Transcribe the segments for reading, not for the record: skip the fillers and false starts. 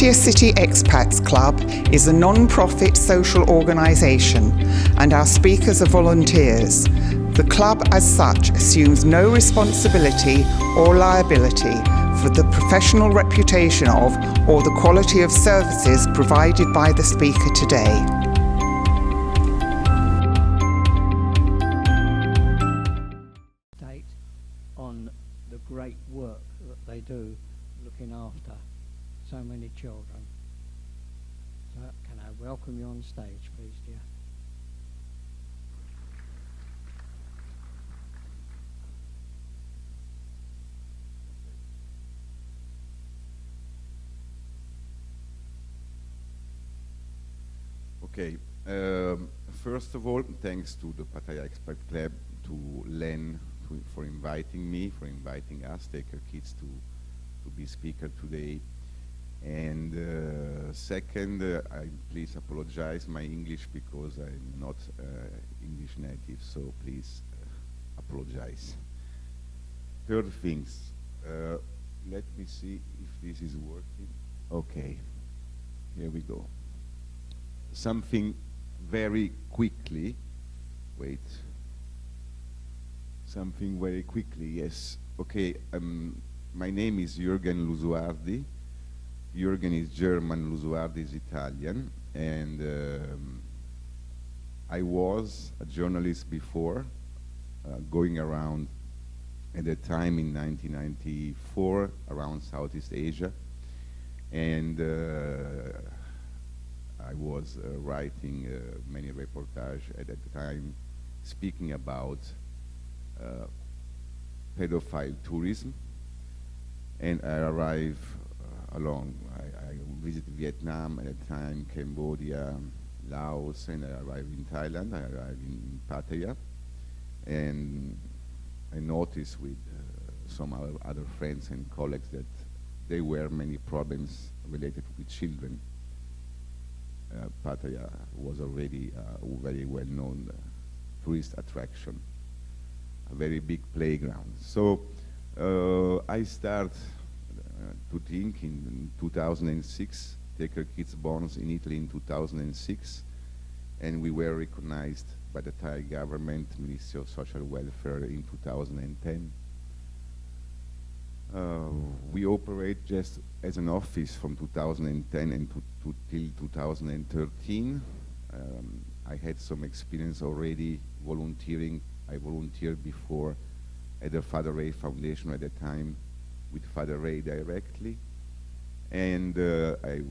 Pattaya City Expats Club is a non-profit social organisation and our speakers are volunteers. The club as such assumes no responsibility or liability for the professional reputation of or the quality of services provided by the speaker today. On the great work that they do looking after so many children. So can I welcome you on stage, please, dear? Okay. First of all, thanks to the Pattaya Expert Club, to Len, for inviting me, for inviting us, Taker Kids, to be speaker today. And second, I please apologize my English because I'm not English native, so please apologize. Third things, let me see if this is working. Okay, here we go. Something very quickly, wait. Something very quickly, yes. Okay, my name is Jürgen Luicardi. Jürgen is German, Luicardi is Italian, and I was a journalist before, going around at the time in 1994 around Southeast Asia, and I was writing many reportages at the time, speaking about pedophile tourism, and I arrived along. I visited Vietnam at the time, Cambodia, Laos, and I arrived in Thailand. I arrived in Pattaya, and I noticed with some other friends and colleagues that there were many problems related with children. Pattaya was already a very well-known tourist attraction, a very big playground. So I start to think in 2006, Taker Kids Bonds in Italy in 2006, and we were recognized by the Thai government, Ministry of Social Welfare in 2010. We operate just as an office from 2010 and till 2013. I had some experience already volunteering. I volunteered before at the Father Ray Foundation at the time with Father Ray directly, and I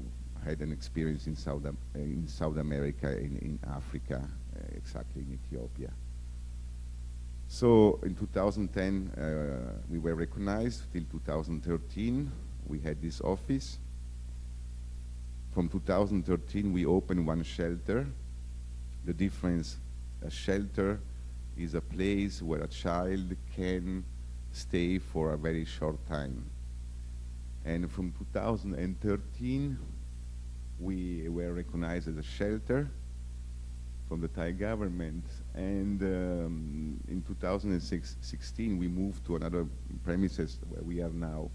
had an experience in South America, in Africa, exactly in Ethiopia. So in 2010, we were recognized. Till 2013, we had this office. From 2013, we opened one shelter. The difference, a shelter is a place where a child can stay for a very short time. And from 2013, we were recognized as a shelter from the Thai government, and in 2016 we moved to another premises where we are now,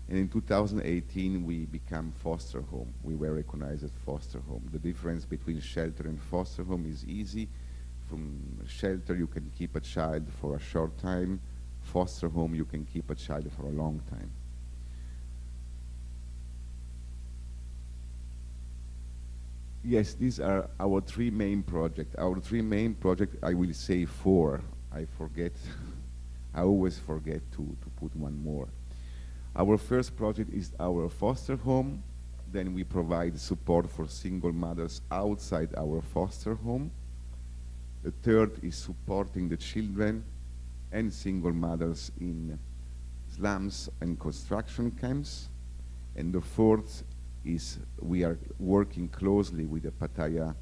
and in 2018 we became foster home. We were recognized as foster home. The difference between shelter and foster home is easy. From shelter you can keep a child for a short time. Foster home you can keep a child for a long time. Yes, these are our three main projects. Our three main projects, I will say four. I forget, I always forget to put one more. Our first project is our foster home. Then we provide support for single mothers outside our foster home. The third is supporting the children and single mothers in slums and construction camps. And the fourth is we are working closely with the Pattaya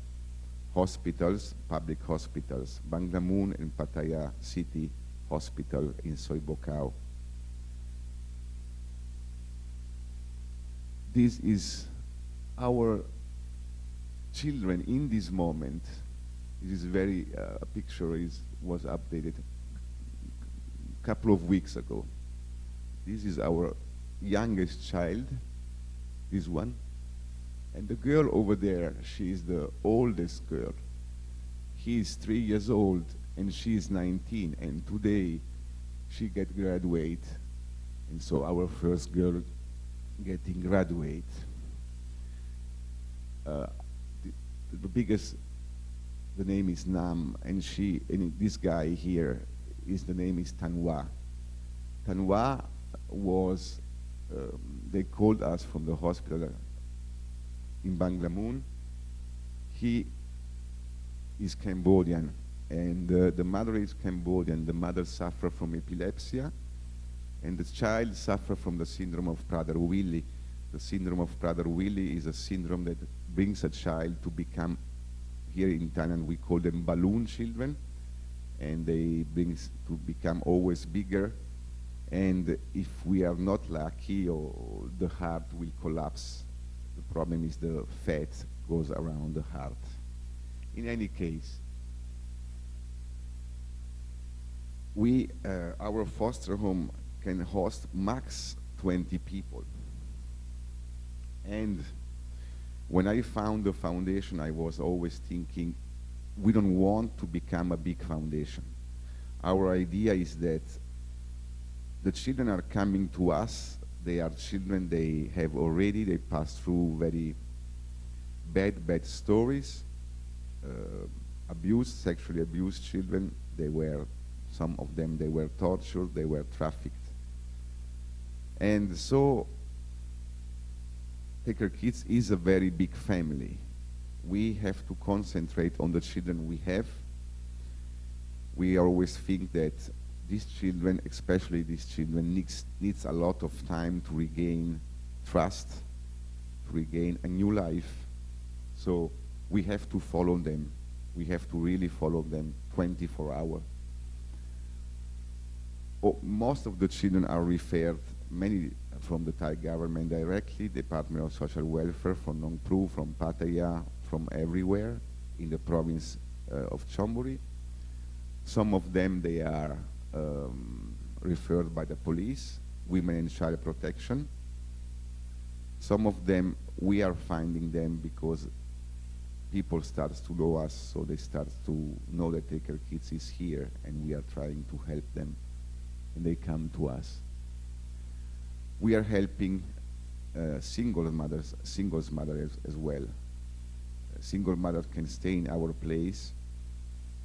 hospitals, public hospitals, Banglamun and Pattaya City Hospital in Soibokao. This is our children in this moment. This is very, picture was updated a couple of weeks ago. This is our youngest child, this one, And the girl over there, she is the oldest girl. He is 3 years old, and she is 19, and today she get graduate. And so our first girl getting graduate. The biggest, the name is Nam, and this guy here, the name is Tanwa. Tanwa was, they called us from the hospital in Banglamun. He is Cambodian, and the mother is Cambodian. The mother suffered from epilepsy, and the child suffered from the syndrome of Prader-Willi. The syndrome of Prader-Willi is a syndrome that brings a child to become, here in Thailand we call them balloon children, and they bring to become always bigger, and if we are not lucky, or the heart will collapse. The problem is the fat goes around the heart. In any case, our foster home can host max 20 people. And when I found the foundation, I was always thinking, we don't want to become a big foundation. Our idea is that the children are coming to us. They are children they passed through very bad stories, sexually abused children. Some of them, they were tortured, they were trafficked. And so, Take Care Kids is a very big family. We have to concentrate on the children we have. We always think that these children, especially these children, needs a lot of time to regain trust, to regain a new life. So we have to follow them. We have to really follow them 24 hours. Most of the children are referred, many from the Thai government directly, Department of Social Welfare, from Nong Pru, from Pattaya, from everywhere in the province of Chonburi. Some of them, they are referred by the police, Women and Child Protection. Some of them, we are finding them because people start to know us, so they start to know that Take Care Kids is here, and we are trying to help them, and they come to us. We are helping single mothers as well. Single mothers can stay in our place.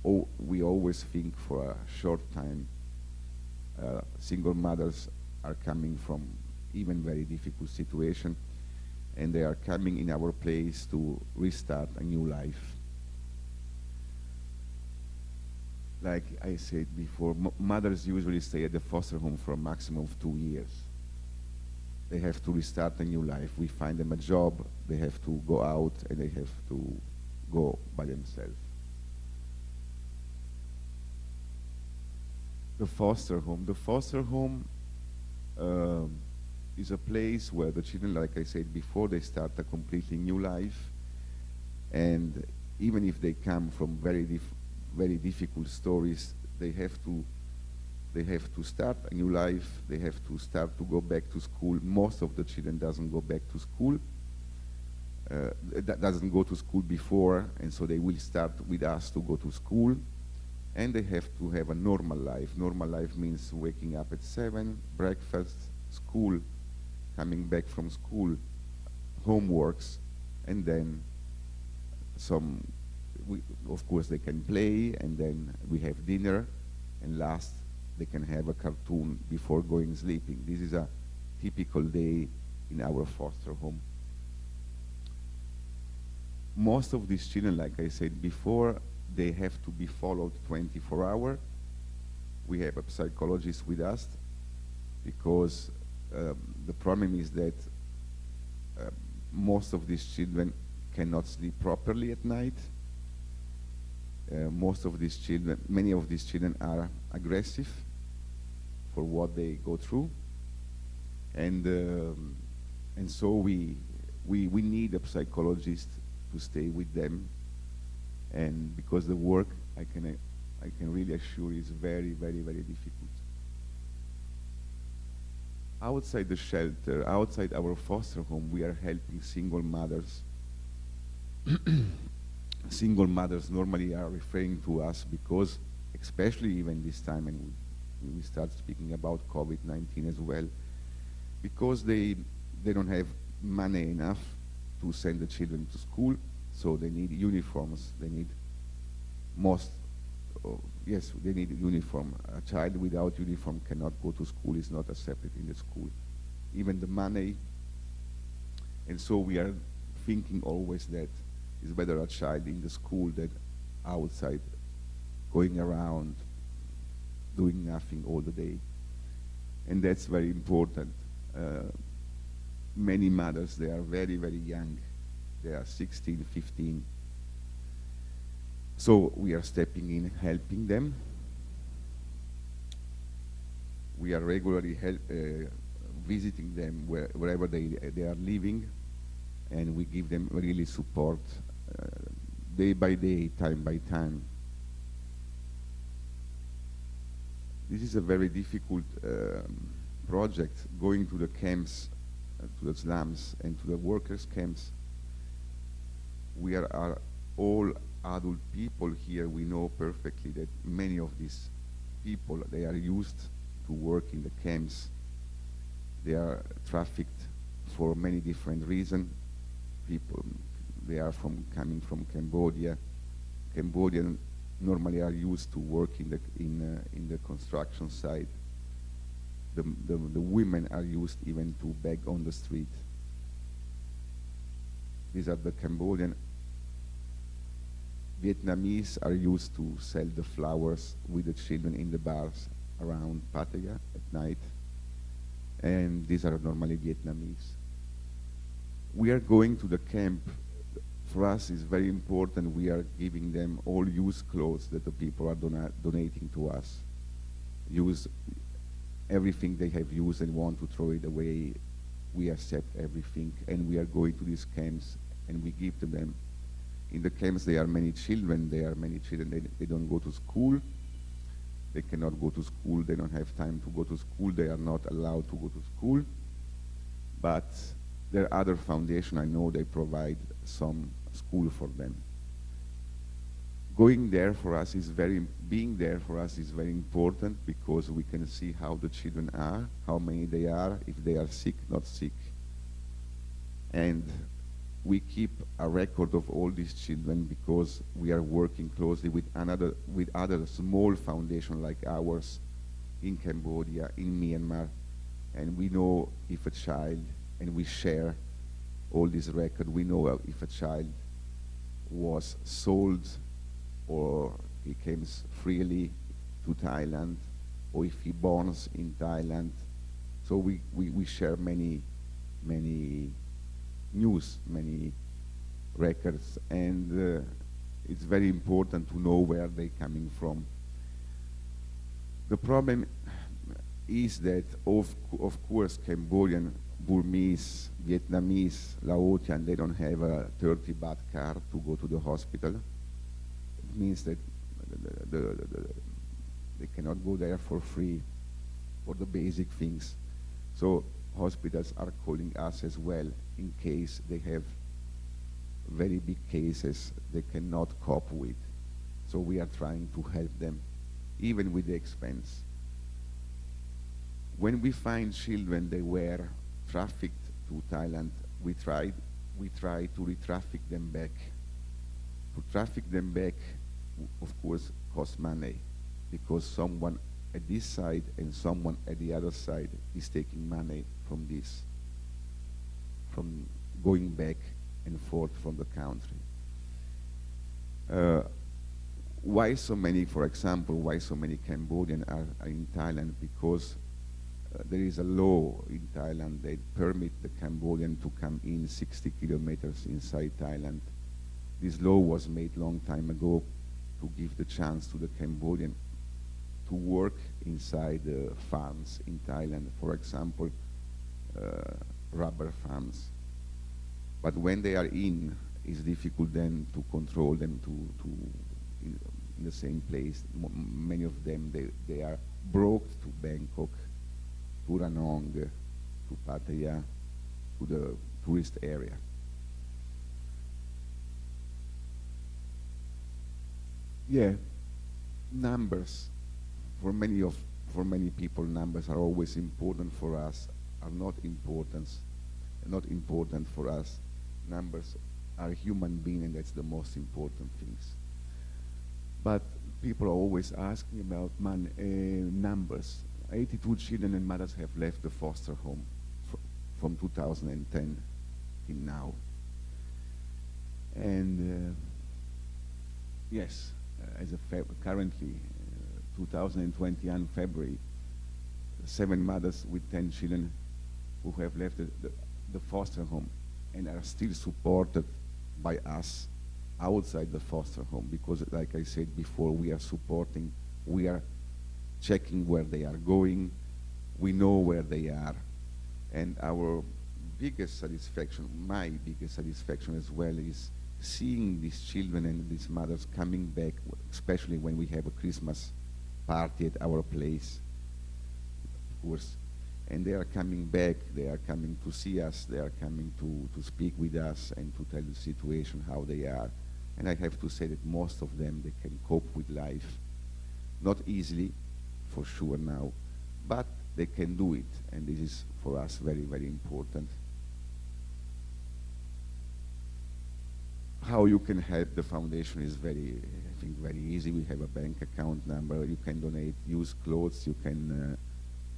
We always think for a short time. Single mothers are coming from even very difficult situation, and they are coming in our place to restart a new life. Like I said before, mothers usually stay at the foster home for a maximum of 2 years. They have to restart a new life. We find them a job, they have to go out, and they have to go by themselves. The foster home. The foster home is a place where the children, like I said before, they start a completely new life. And even if they come from very difficult stories, they have to start a new life. They have to start to go back to school. Most of the children doesn't go back to school. That doesn't go to school before, and so they will start with us to go to school. And they have to have a normal life. Normal life means waking up at 7, breakfast, school, coming back from school, homeworks, and then of course they can play, and then we have dinner, and last they can have a cartoon before going sleeping. This is a typical day in our foster home. Most of these children, like I said before, they have to be followed 24 hours. We have a psychologist with us because the problem is that most of these children cannot sleep properly at night. Many of these children are aggressive for what they go through, and so we need a psychologist to stay with them. And because the work, I can really assure, is very, very, very difficult. Outside the shelter, outside our foster home, we are helping single mothers single mothers normally are referring to us because, especially even this time, and we start speaking about COVID-19 as well, because they don't have money enough to send the children to school, so they need uniforms. They need they need uniform. A child without uniform cannot go to school, is not accepted in the school. Even the money. And so we are thinking always that it's better a child in the school than outside, going around, doing nothing all the day. And that's very important. Many mothers, they are very, very young. They are 16, 15. So we are stepping in, helping them. We are regularly visiting them wherever they are living, and we give them really support day by day, time by time. This is a very difficult project, going to the camps, to the slums and to the workers' camps. We are all adult people here. We know perfectly that many of these people, they are used to work in the camps. They are trafficked for many different reasons. People, they are coming from Cambodia. Cambodians normally are used to work in the construction site. The women are used even to beg on the street. These are the Cambodian. Vietnamese are used to sell the flowers with the children in the bars around Pattaya at night. And these are normally Vietnamese. We are going to the camp. For us, it's very important. We are giving them all used clothes that the people are donating to us. Use everything they have used and want to throw it away. We accept everything, and we are going to these camps and we give to them. In the camps, there are many children. They don't go to school. They cannot go to school. They don't have time to go to school. They are not allowed to go to school. But there are other foundations. I know they provide some school for them. Being there for us is very important, because we can see how the children are, how many they are, if they are sick, not sick. And we keep a record of all these children because we are working closely with other small foundations like ours in Cambodia, in Myanmar, and we know if a child, and we share all this record, we know if a child was sold or he comes freely to Thailand, or if he borns in Thailand. So we share many news, many records, and it's very important to know where they're coming from. The problem is that, of course, Cambodian, Burmese, Vietnamese, Laotian, they don't have a 30 baht car to go to the hospital. It means that they cannot go there for free for the basic things. So hospitals are calling us as well in case they have very big cases they cannot cope with. So we are trying to help them, even with the expense. When we find children they were trafficked to Thailand, we try to re-traffic them back. To traffic them back, of course, costs money, because someone at this side and someone at the other side is taking money from this, from going back and forth from the country. Why so many, for example, why so many Cambodians are in Thailand? Because there is a law in Thailand that permit the Cambodian to come in 60 kilometers inside Thailand. This law was made long time ago to give the chance to the Cambodian to work inside the farms in Thailand, for example, rubber farms. But when they are in, it's difficult then to control them in the same place. Many of them, they are brought to Bangkok, to Ranong, to Pattaya, to the tourist area. yeah, numbers. For many people, numbers are always important. For us, are not important for us. Numbers are human beings, and that's the most important things. But people are always asking about numbers. 82 children and mothers have left the foster home from 2010 till now. And yes, as a currently, 2021 February, 7 mothers with 10 children who have left the foster home and are still supported by us outside the foster home, because like I said before, we are supporting, we are checking where they are going, we know where they are. And our biggest satisfaction, my biggest satisfaction as well, is seeing these children and these mothers coming back, especially when we have a Christmas party at our place, of course. And they are coming back, they are coming to see us, they are coming to speak with us and to tell the situation, how they are. And I have to say that most of them, they can cope with life. Not easily, for sure now, but they can do it. And this is, for us, very, very important. How you can help the foundation is very, I think, very easy. We have a bank account number. You can donate used clothes. You can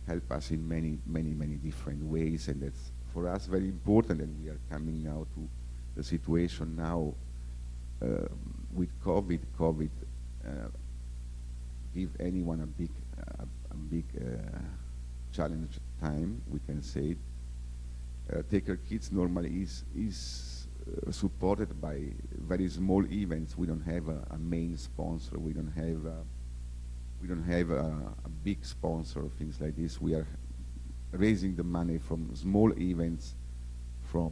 help us in many, many, many different ways. And that's, for us, very important. And we are coming now to the situation now with COVID. COVID give anyone a big challenge time, we can say it. Take Care Kids normally is supported by very small events. We don't have a main sponsor. We don't have a big sponsor, things like this. We are raising the money from small events, from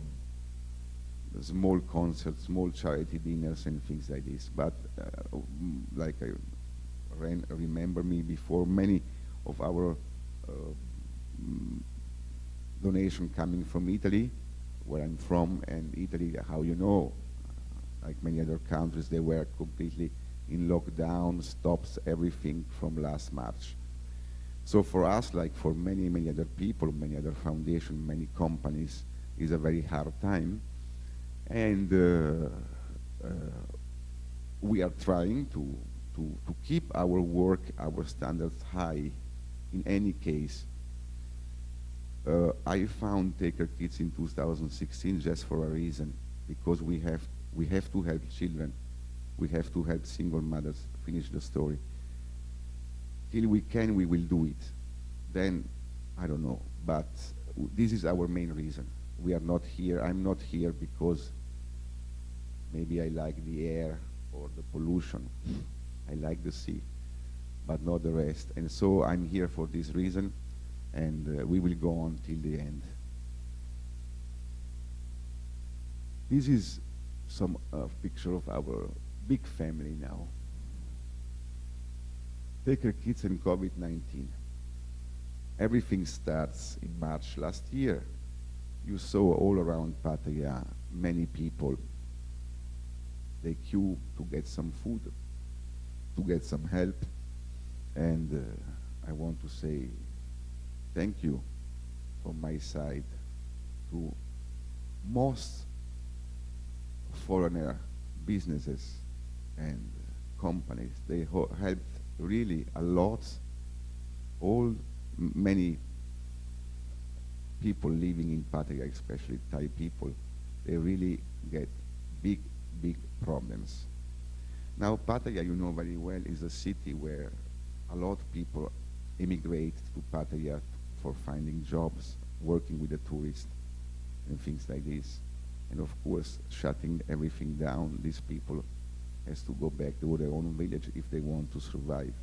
small concerts, small charity dinners, and things like this. But like I remember me before, many of our donation coming from Italy, where I'm from, and Italy, how you know, like many other countries, they were completely in lockdown, stops everything from last March. So for us, like for many, many other people, many other foundations, many companies, is a very hard time. And we are trying to keep our work, our standards high in any case. I found Take Care Kids in 2016 just for a reason, because we have to help children. We have to help single mothers finish the story. Till we can, we will do it. Then, I don't know, but this is our main reason. We are not here, I'm not here because maybe I like the air or the pollution. I like the sea, but not the rest. And so I'm here for this reason, and we will go on till the end. This is some picture of our big family now. Take Care Kids and COVID-19. Everything starts in March last year. You saw all around Pattaya many people. They queue to get some food, to get some help. And I want to say thank you from my side to most foreigner businesses and companies. They helped really a lot. Many people living in Pattaya, especially Thai people, they really get big, big problems. Now, Pattaya, you know very well, is a city where a lot of people immigrate to Pattaya for finding jobs, working with the tourists, and things like this. And of course, shutting everything down, these people has to go back to their own village if they want to survive.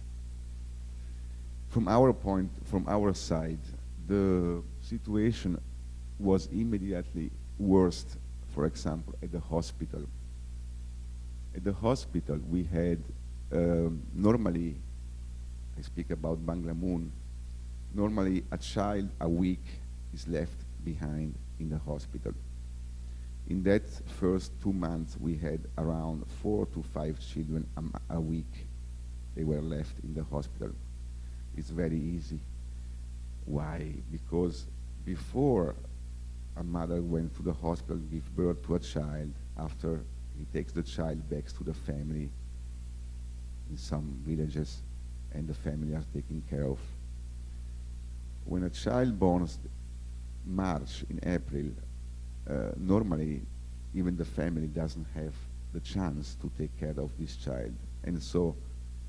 From our side, the situation was immediately worst, for example, at the hospital. At the hospital, we had, normally, I speak about Banglamun, normally a child a week is left behind in the hospital. In that first 2 months, we had around 4 to 5 children a week they were left in the hospital. It's very easy. Why? Because before a mother went to the hospital, give birth to a child, after he takes the child back to the family in some villages, and the family are taken care of. When a child born March, in April, normally even the family doesn't have the chance to take care of this child. And so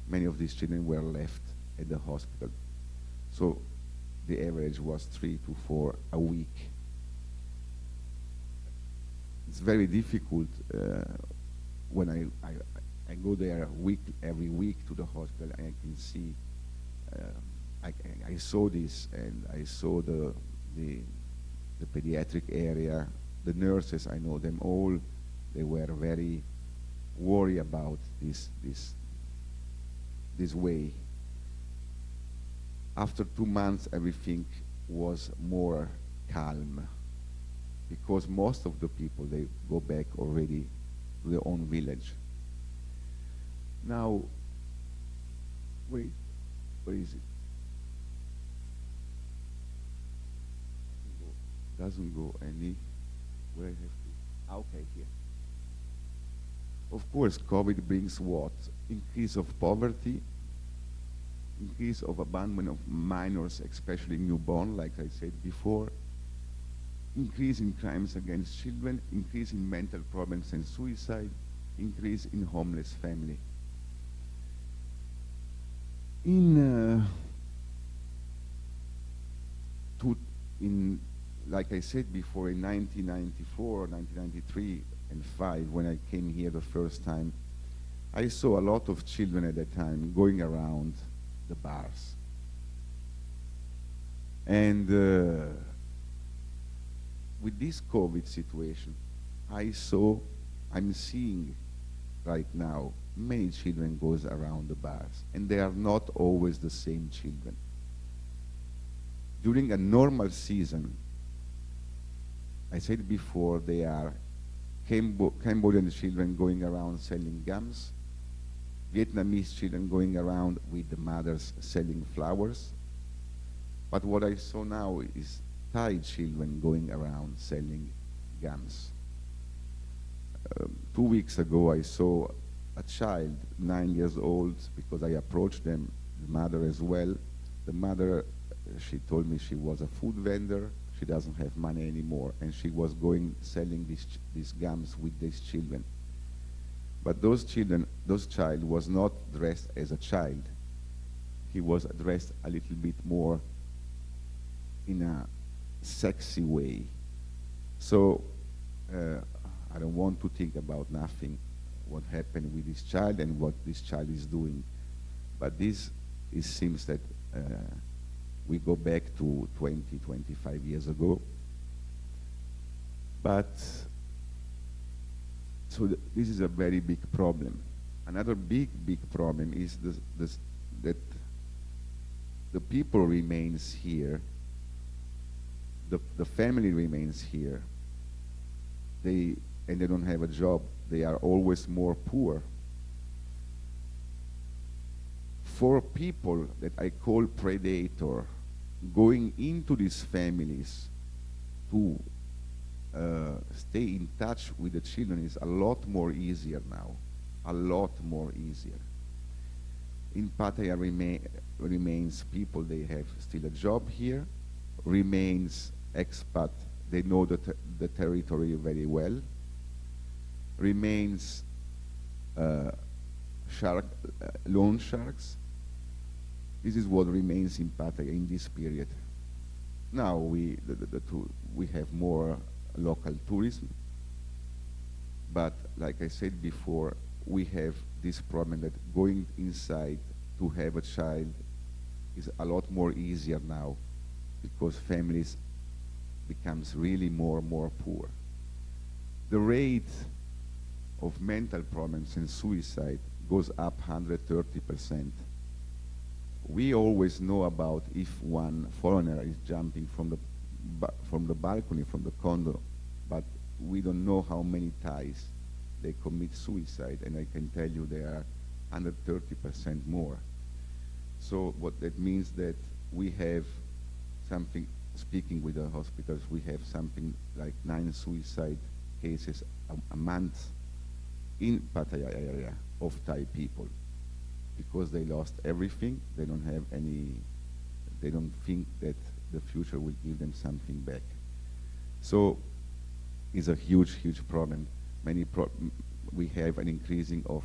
many of these children were left at the hospital. So the average was 3 to 4 a week. It's very difficult when I go there every week to the hospital, and I can see, I saw this, and I saw the pediatric area. The nurses, I know them all, they were very worried about this way. After 2 months, everything was more calm, because most of the people, they go back already to their own village. Now, wait, where is it? Doesn't go any, where I have to, okay, here. Of course, COVID brings what? Increase of poverty, increase of abandonment of minors, especially newborn, like I said before, increase in crimes against children, increase in mental problems and suicide, increase in homeless family. Like I said before, in 1994, 1993, and 5, when I came here the first time, I saw a lot of children at that time going around the bars. And with this COVID situation, I'm seeing right now many children goes around the bars, and they are not always the same children. During a normal season, I said before, they are Cambodian children going around selling gums, Vietnamese children going around with the mothers selling flowers. But what I saw now is Thai children going around selling gums. 2 weeks ago, I saw a child, 9 years old, because I approached them, the mother as well. The mother, she told me she was a food vendor. She doesn't have money anymore, and she was selling these gums with these children. But those child was not dressed as a child. He was dressed a little bit more in a sexy way. So I don't want to think about nothing, what happened with this child and what this child is doing. But it seems that we go back to 20, 25 years ago. But, so this is a very big problem. Another big problem is that the people remains here, the family remains here, and they don't have a job. They are always more poor. For people that I call predator, going into these families to stay in touch with the children is a lot more easier now, a lot more easier. In Pattaya remains people, they have still a job here, remains expat, they know the territory very well, remains loan sharks. This is what remains in Pattaya in this period. Now we have more local tourism, but like I said before, we have this problem that going inside to have a child is a lot more easier now, because families becomes really more poor. The rate of mental problems and suicide goes up 130%. We always know about if one foreigner is jumping from the balcony, from the condo, but we don't know how many Thais they commit suicide, and I can tell you there are 130% more. So what that means that we have something, speaking with the hospitals, we have something like 9 suicide cases a month in Pattaya area of Thai people, because they lost everything. They don't have any, they don't think that the future will give them something back. So it's a huge, huge problem. We have an increasing of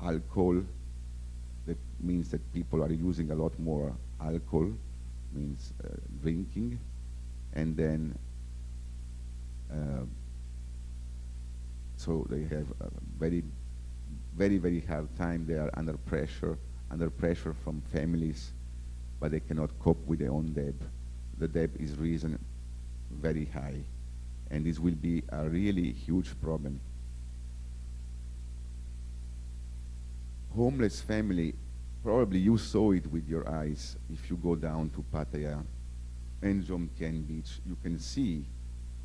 alcohol. That means that people are using a lot more alcohol, means drinking, and then so they have a very, very hard time. They are under pressure from families, but they cannot cope with their own debt. The debt is risen very high, and this will be a really huge problem. Homeless family, probably you saw it with your eyes. If you go down to Pattaya and Jomtien Beach, you can see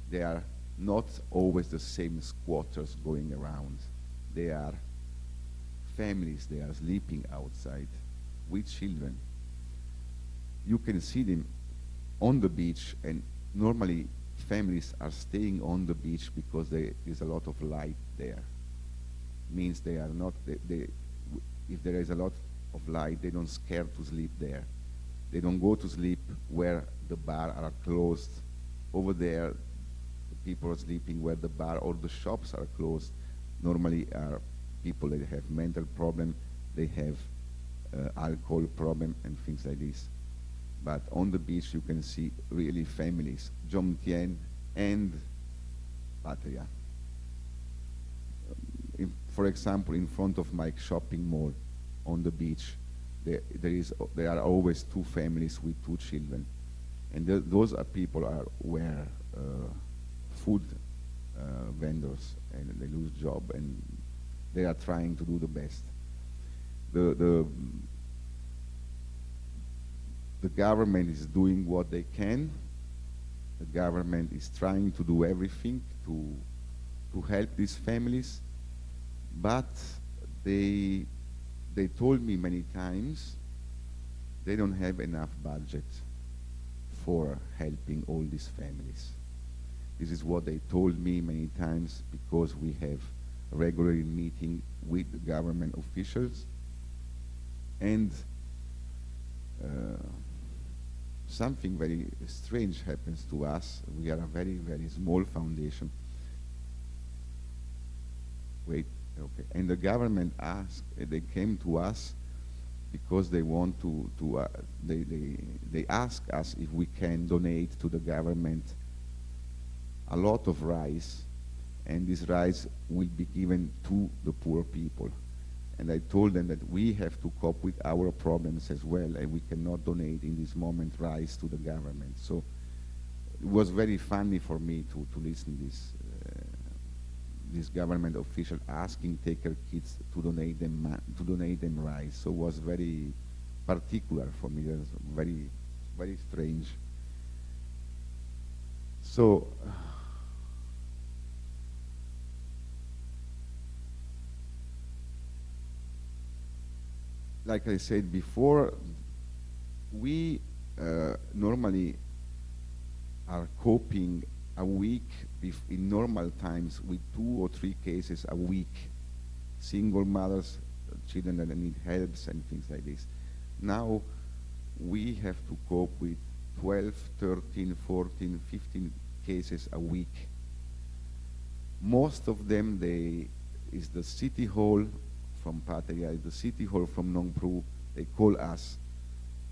they are not always the same squatters going around. They are families, they are sleeping outside with children. You can see them on the beach, and normally families are staying on the beach because there is a lot of light there. Means they are not, if there is a lot of light, they don't scare to sleep there. They don't go to sleep where the bar are closed. Over there, the people are sleeping where the bar or the shops are closed. Normally are people that have mental problem, they have alcohol problem and things like this. But on the beach you can see really families, Jomtien and Pattaya. For example, in front of my shopping mall on the beach, there are always 2 families with 2 children, and those are people are where food vendors, and they lose job, and they are trying to do the best. The government is doing what they can. The government is trying to do everything to help these families, but they told me many times they don't have enough budget for helping all these families. This is what they told me many times, because we have regularly meeting with the government officials, and something very strange happens to us. We are a very, very small foundation. Wait, okay. And the government asked, they came to us because they want they ask us if we can donate to the government a lot of rice, and this rice will be given to the poor people. And I told them that we have to cope with our problems as well, and we cannot donate in this moment rice to the government. So it was very funny for me to listen this government official asking Taker kids to donate them rice. So it was very particular for me. It was very, very strange. So like I said before, we normally are coping a week in normal times with 2 or 3 cases a week. Single mothers, children that need helps and things like this. Now we have to cope with 12, 13, 14, 15 cases a week. Most of them is the city hall from Pattaya, the city hall from Nong Pru. They call us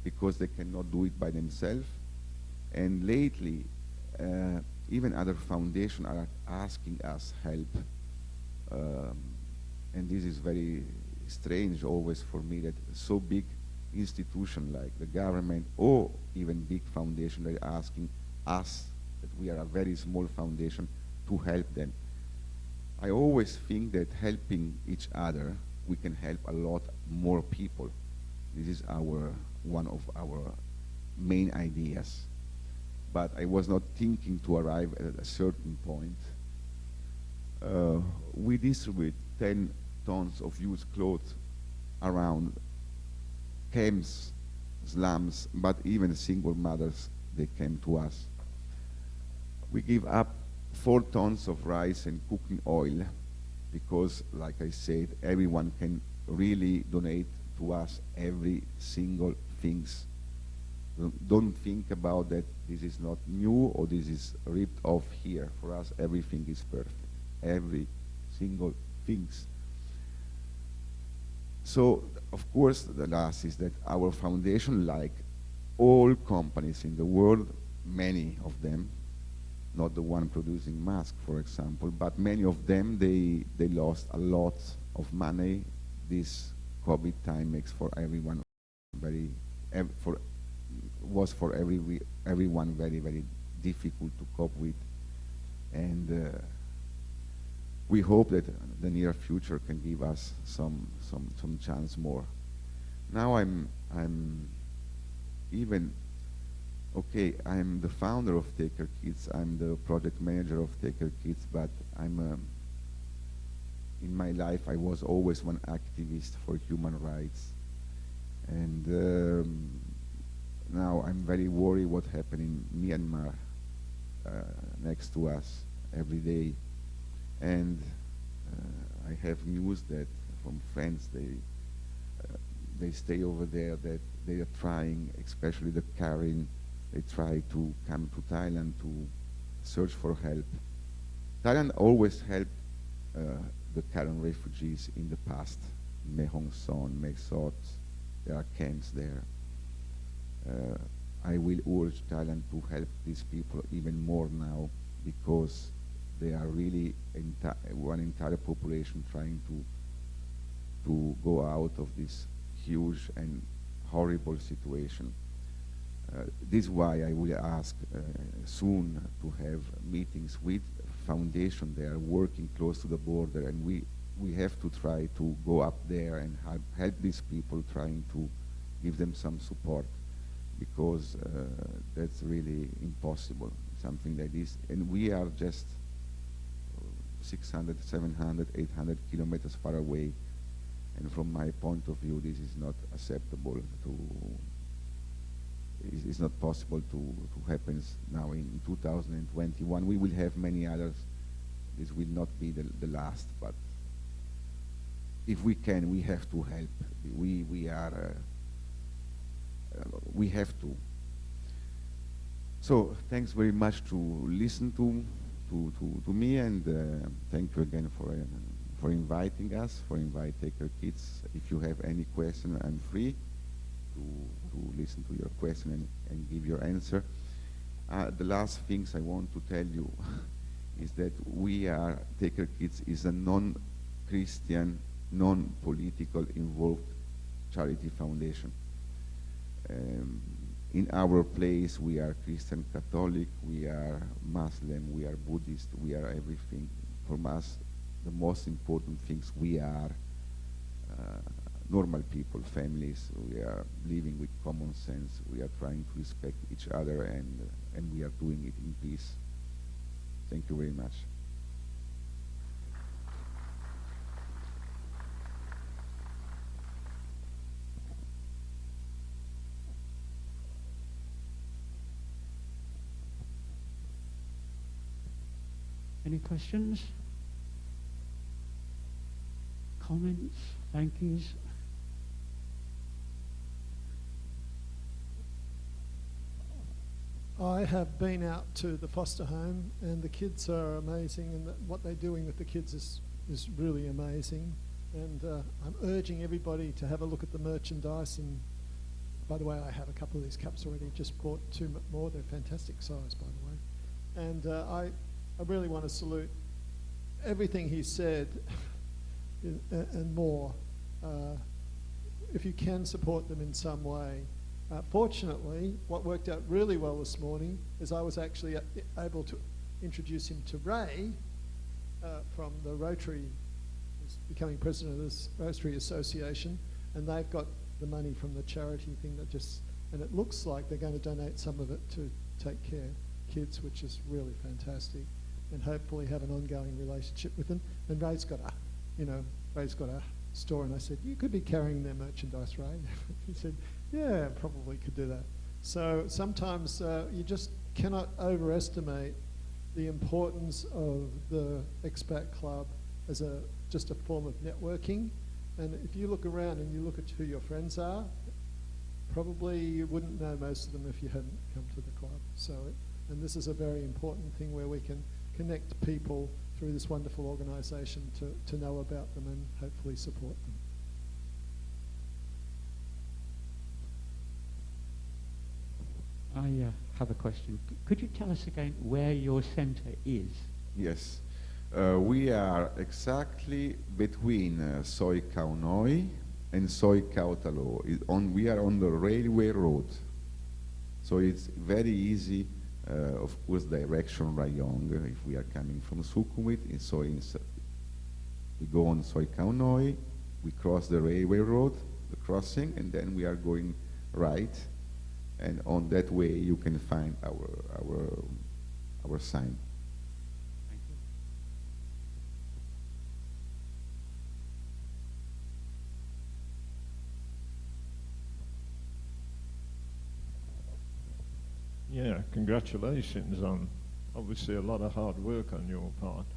because they cannot do it by themselves. And lately, even other foundations are asking us help. And this is very strange always for me, that so big institution like the government or even big foundation, they're asking us, that we are a very small foundation, to help them. I always think that helping each other, we can help a lot more people. This is one of our main ideas. But I was not thinking to arrive at a certain point. We distribute 10 tons of used clothes around camps, slums, but even single mothers, they came to us. We give up 4 tons of rice and cooking oil because, like I said, everyone can really donate to us every single things. Don't think about that this is not new or this is ripped off here. For us, everything is perfect. Every single things. So, of course, the last is that our foundation, like all companies in the world, many of them, not the one producing masks, for example, but many of them, they lost a lot of money. This COVID time makes for everyone was for everyone very, very difficult to cope with. And we hope that the near future can give us some chance more. Now I'm okay, I'm the founder of Taker Kids, I'm the project manager of Taker Kids, but in my life I was always one activist for human rights. And now I'm very worried what happened in Myanmar next to us every day. And I have news that from friends, they stay over there, that they are trying, especially the Karen, they try to come to Thailand to search for help. Thailand always helped the Karen refugees in the past. Mae Hong Son, Mae Sot, there are camps there. I will urge Thailand to help these people even more now, because they are really one entire population trying to go out of this huge and horrible situation. This is why I will ask soon to have meetings with foundation. They are working close to the border, and we have to try to go up there and help these people, trying to give them some support, because that's really impossible, something like this. And we are just 600, 700, 800 kilometers far away. And from my point of view, this is not acceptable it's not possible to happen now in 2021. We will have many others. This will not be the last, but if we can, we have to help. We have to. So thanks very much to listen to me, and thank you again for inviting us, for inviting Taker Kids. If you have any question, I'm free to listen to your question and give your answer. The last things I want to tell you is that Taker Kids is a non-Christian, non-political involved charity foundation. In our place, we are Christian Catholic, we are Muslim, we are Buddhist, we are everything. For us, the most important things, we are normal people, families. We are living with common sense. We are trying to respect each other, and we are doing it in peace. Thank you very much. Any questions? Comments? Thank yous? I have been out to the foster home, and the kids are amazing, and what they're doing with the kids is really amazing. And I'm urging everybody to have a look at the merchandise. And by the way, I have a couple of these cups already. Just bought 2 more. They're fantastic size, by the way. And I really want to salute everything he said and more. If you can support them in some way. Fortunately, what worked out really well this morning is I was actually able to introduce him to Ray from the Rotary, who's becoming president of this Rotary Association, and they've got the money from the charity thing and it looks like they're going to donate some of it to Take Care Kids, which is really fantastic, and hopefully have an ongoing relationship with them. And Ray's got Ray's got a store, and I said, you could be carrying their merchandise, Ray. He said, yeah, probably could do that. So sometimes you just cannot overestimate the importance of the expat club as just a form of networking. And if you look around and you look at who your friends are, probably you wouldn't know most of them if you hadn't come to the club. And this is a very important thing where we can connect people through this wonderful organisation to know about them and hopefully support them. I have a question. Could you tell us again where your centre is? Yes. We are exactly between Soi Khao Noi and Soi Khao Talo. We are on the railway road. So it's very easy, of course, direction Rayong. If we are coming from Sukhumvit, we go on Soi Khao Noi, we cross the railway road, the crossing, and then we are going right. And on that way, you can find our sign. Thank you. Yeah, congratulations on obviously a lot of hard work on your part.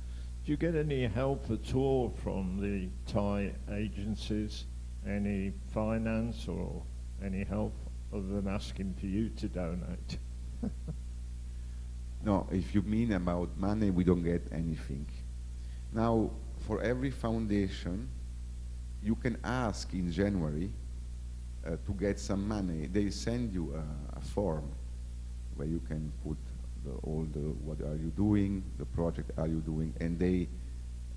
Do you get any help at all from the Thai agencies? Any finance or any help other than asking for you to donate? No, if you mean about money, we don't get anything. Now, for every foundation, you can ask in January to get some money. They send you a form where you can put what are you doing, the project are you doing, and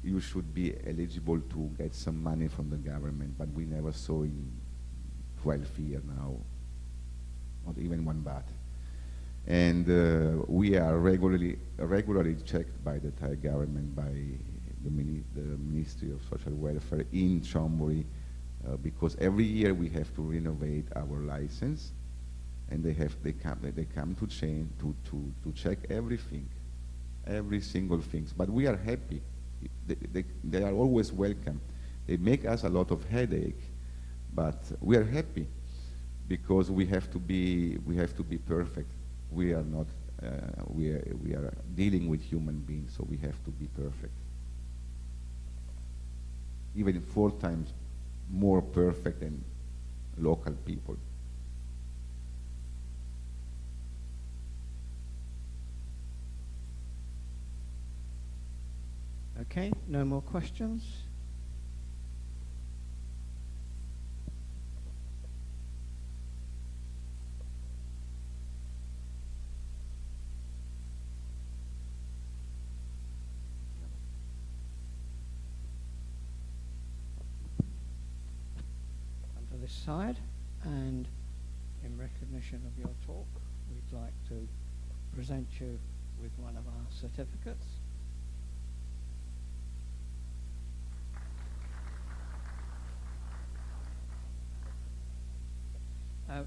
you should be eligible to get some money from the government, but we never saw in 12 years now, not even 1 baht. And we are regularly checked by the Thai government, by the Ministry of Social Welfare in Chonburi, because every year we have to renovate our license, and they come to check everything, every single thing. But we are happy. They are always welcome. They make us a lot of headache, but we are happy because we have to be perfect. We are not. We are dealing with human beings, so we have to be perfect. Even 4 times more perfect than local people. Okay, no more questions? Come to this side, and in recognition of your talk, we'd like to present you with one of our certificates.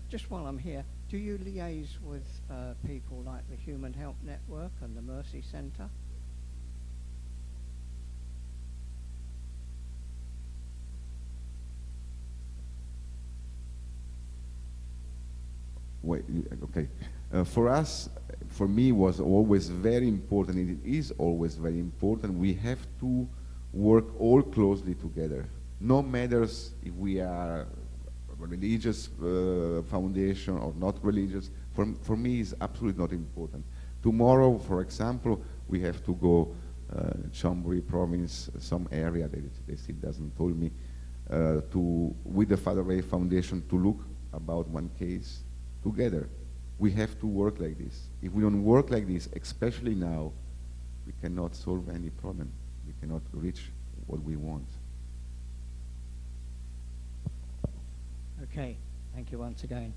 Just while I'm here, do you liaise with people like the Human Help Network and the Mercy Centre? Wait, okay. For me, was always very important. It is always very important. We have to work all closely together. No matters if we are religious foundation or not religious. For me, is absolutely not important. Tomorrow, for example, we have to go Chonburi province, some area that they still doesn't told me, with the Father Ray Foundation to look about one case together. We have to work like this. If we don't work like this, especially now, we cannot solve any problem. We cannot reach what we want. Okay, thank you once again.